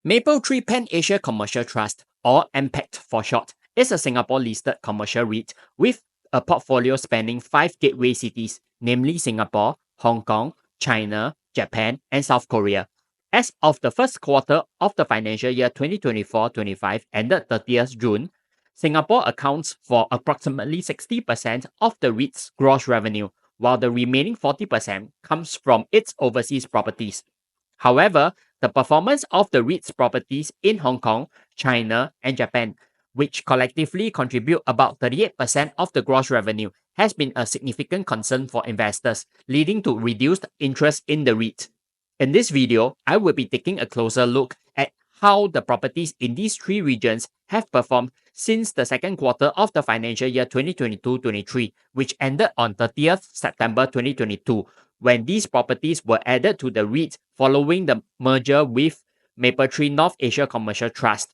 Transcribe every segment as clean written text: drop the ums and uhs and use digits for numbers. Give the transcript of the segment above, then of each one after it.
Mapletree Pan Asia Commercial Trust, or MPACT for short, is a Singapore-listed commercial REIT with a portfolio spanning 5 gateway cities, namely Singapore, Hong Kong, China, Japan, and South Korea. As of the first quarter of the financial year 2024-25 ended 30th June, Singapore accounts for approximately 60% of the REIT's gross revenue, while the remaining 40% comes from its overseas properties. However, the performance of the REIT's properties in Hong Kong, China, and Japan, which collectively contribute about 38% of the gross revenue, has been a significant concern for investors, leading to reduced interest in the REIT. In this video, I will be taking a closer look at how the properties in these three regions have performed since the second quarter of the financial year 2022-23, which ended on 30th September 2022, when these properties were added to the REIT following the merger with Mapletree North Asia Commercial Trust.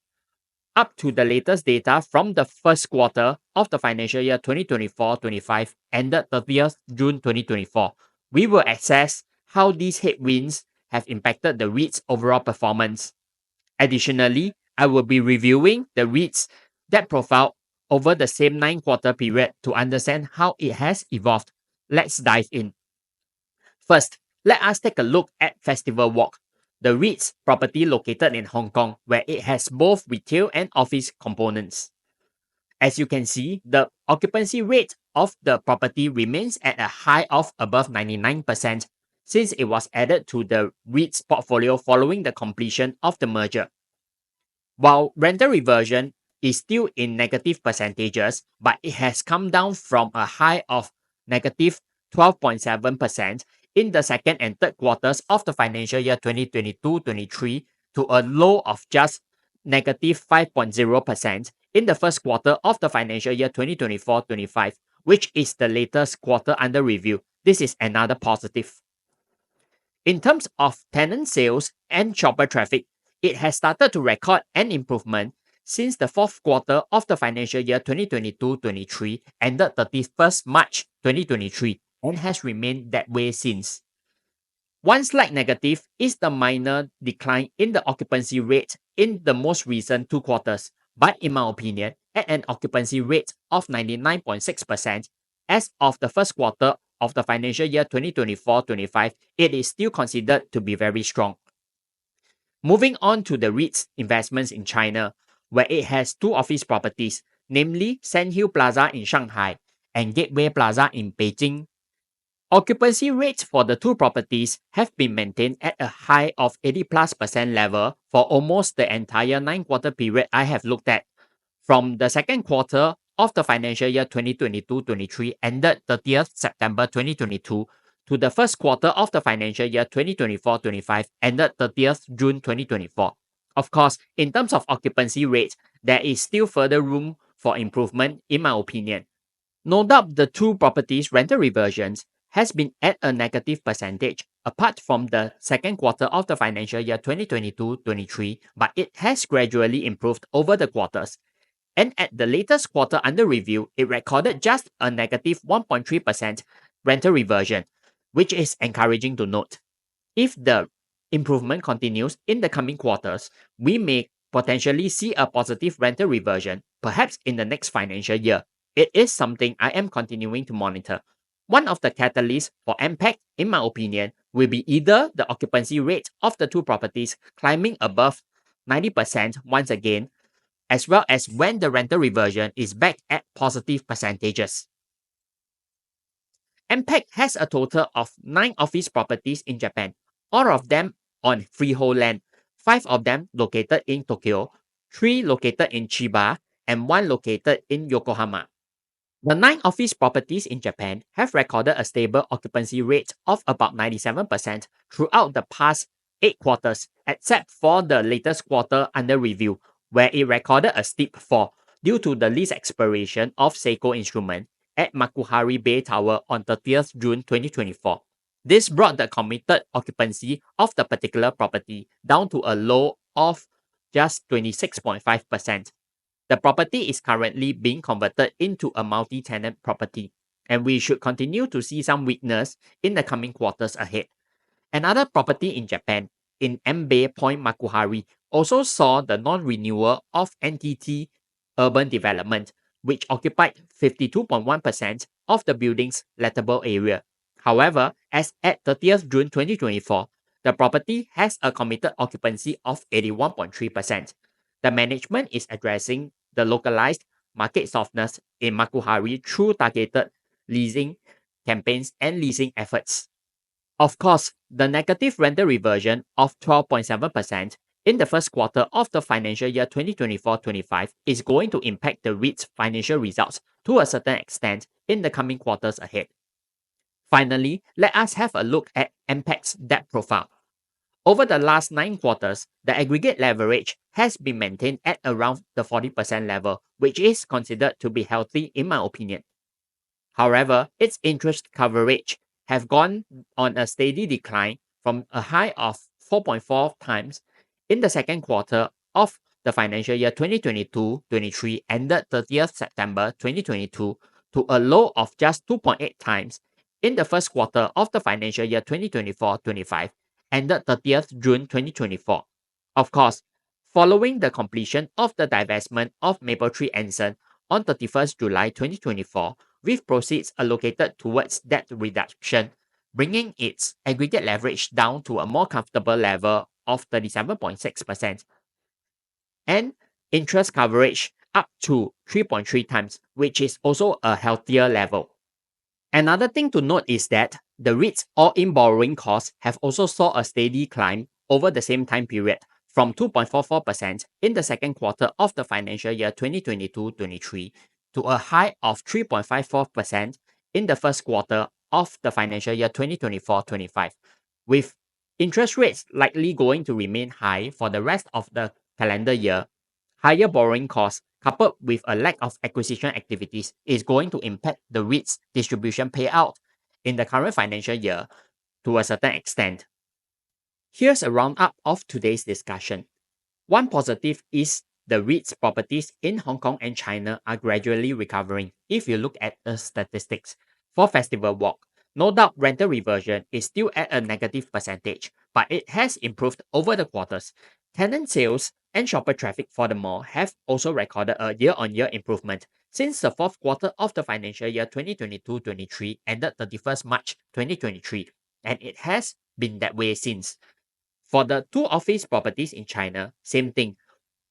Up to the latest data from the first quarter of the financial year 2024-25 ended 30th June 2024, we will assess how these headwinds have impacted the REIT's overall performance. Additionally, I will be reviewing the REIT's debt profile over the same 9-quarter period to understand how it has evolved. Let's dive in. First, let us take a look at Festival Walk, the REIT's property located in Hong Kong, where it has both retail and office components. As you can see, the occupancy rate of the property remains at a high of above 99% since it was added to the REIT's portfolio following the completion of the merger. While rental reversion is still in negative percentages, but it has come down from a high of negative 12.7% in the second and third quarters of the financial year 2022-23 to a low of just negative 5.0% in the first quarter of the financial year 2024-25, which is the latest quarter under review. This is another positive. In terms of tenant sales and shopper traffic, it has started to record an improvement since the fourth quarter of the financial year 2022-23 ended 31st March 2023 and has remained that way since. One slight negative is the minor decline in the occupancy rate in the most recent 2 quarters, but in my opinion, at an occupancy rate of 99.6% as of the first quarter of the financial year 2024-25, it is still considered to be very strong. Moving on to the REIT's investments in China, where it has 2 office properties, namely Sandhill Plaza in Shanghai and Gateway Plaza in Beijing. Occupancy rates for the 2 properties have been maintained at a high of 80+% level for almost the entire 9-quarter period I have looked at, from the second quarter of the financial year 2022-23 ended 30th September 2022 to the first quarter of the financial year 2024-25 ended 30th June 2024. Of course, in terms of occupancy rate, there is still further room for improvement in my opinion. No doubt the 2 properties' rental reversions has been at a negative percentage apart from the second quarter of the financial year 2022-23, but it has gradually improved over the quarters. And at the latest quarter under review, it recorded just a negative 1.3% rental reversion, which is encouraging to note. If the improvement continues in the coming quarters, we may potentially see a positive rental reversion, perhaps in the next financial year. It is something I am continuing to monitor. One of the catalysts for impact, in my opinion, will be either the occupancy rate of the 2 properties climbing above 90% once again, as well as when the rental reversion is back at positive percentages. MPAC has a total of 9 office properties in Japan, all of them on freehold land, 5 of them located in Tokyo, 3 located in Chiba, and 1 located in Yokohama. The 9 office properties in Japan have recorded a stable occupancy rate of about 97% throughout the past 8 quarters, except for the latest quarter under review, where it recorded a steep fall due to the lease expiration of Seiko Instrument at Makuhari Bay Tower on 30th June 2024. This brought the committed occupancy of the particular property down to a low of just 26.5%. The property is currently being converted into a multi-tenant property, and we should continue to see some weakness in the coming quarters ahead. Another property in Japan, in Mbay Point Makuhari also saw the non-renewal of NTT Urban Development, which occupied 52.1% of the building's lettable area. However, as at 30th June 2024, the property has a committed occupancy of 81.3%. The management is addressing the localized market softness in Makuhari through targeted leasing campaigns and leasing efforts. Of course, the negative rental reversion of 12.7% in the first quarter of the financial year 2024-25 is going to impact the REIT's financial results to a certain extent in the coming quarters ahead. Finally, let us have a look at MPACT's debt profile. Over the last 9 quarters, the aggregate leverage has been maintained at around the 40% level, which is considered to be healthy in my opinion. However, its interest coverage have gone on a steady decline from a high of 4.4 times in the second quarter of the financial year 2022-23 ended 30th September 2022 to a low of just 2.8 times in the first quarter of the financial year 2024-25 ended 30th June 2024. Of course, following the completion of the divestment of Mapletree Anson on 31st July 2024, with proceeds allocated towards debt reduction, bringing its aggregate leverage down to a more comfortable level of 37.6% and interest coverage up to 3.3 times, which is also a healthier level. Another thing to note is that the REIT's all-in borrowing costs have also saw a steady climb over the same time period from 2.44% in the second quarter of the financial year 2022-23 to a high of 3.54% in the first quarter of the financial year 2024-25, with interest rates likely going to remain high for the rest of the calendar year. Higher borrowing costs coupled with a lack of acquisition activities is going to impact the REIT's distribution payout in the current financial year to a certain extent. Here's a roundup of today's discussion. One positive is the REIT's properties in Hong Kong and China are gradually recovering if you look at the statistics. For Festival Walk, no doubt rental reversion is still at a negative percentage, but it has improved over the quarters. Tenant sales and shopper traffic for the mall have also recorded a year-on-year improvement since the fourth quarter of the financial year 2022-23 ended 31st March 2023, and it has been that way since. For the 2 office properties in China, same thing.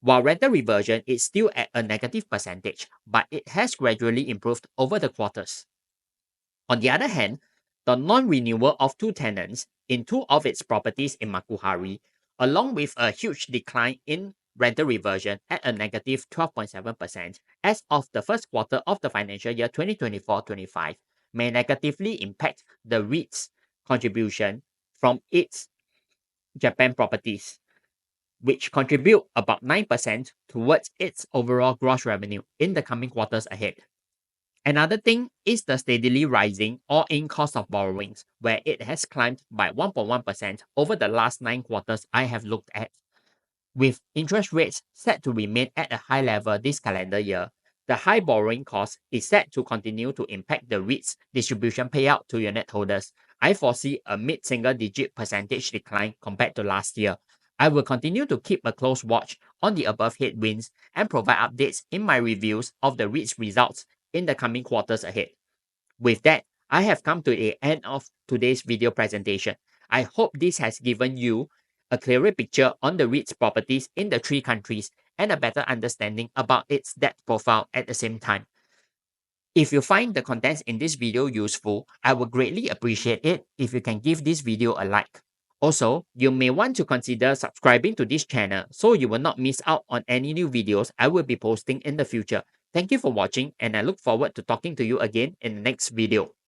While rental reversion is still at a negative percentage, but it has gradually improved over the quarters. On the other hand, the non-renewal of 2 tenants in 2 of its properties in Makuhari, along with a huge decline in rental reversion at a negative 12.7% as of the first quarter of the financial year 2024-25, may negatively impact the REIT's contribution from its Japan properties, which contribute about 9% towards its overall gross revenue in the coming quarters ahead. Another thing is the steadily rising all-in cost of borrowings, where it has climbed by 1.1% over the last 9 quarters I have looked at. With interest rates set to remain at a high level this calendar year, the high borrowing cost is set to continue to impact the REIT's distribution payout to unit holders. I foresee a mid-single-digit percentage decline compared to last year. I will continue to keep a close watch on the above headwinds and provide updates in my reviews of the REIT's results in the coming quarters ahead. With that, I have come to the end of today's video presentation. I hope this has given you a clearer picture on the REIT's properties in the 3 countries and a better understanding about its debt profile at the same time. If you find the contents in this video useful, I would greatly appreciate it if you can give this video a like. Also, you may want to consider subscribing to this channel so you will not miss out on any new videos I will be posting in the future. Thank you for watching, and I look forward to talking to you again in the next video.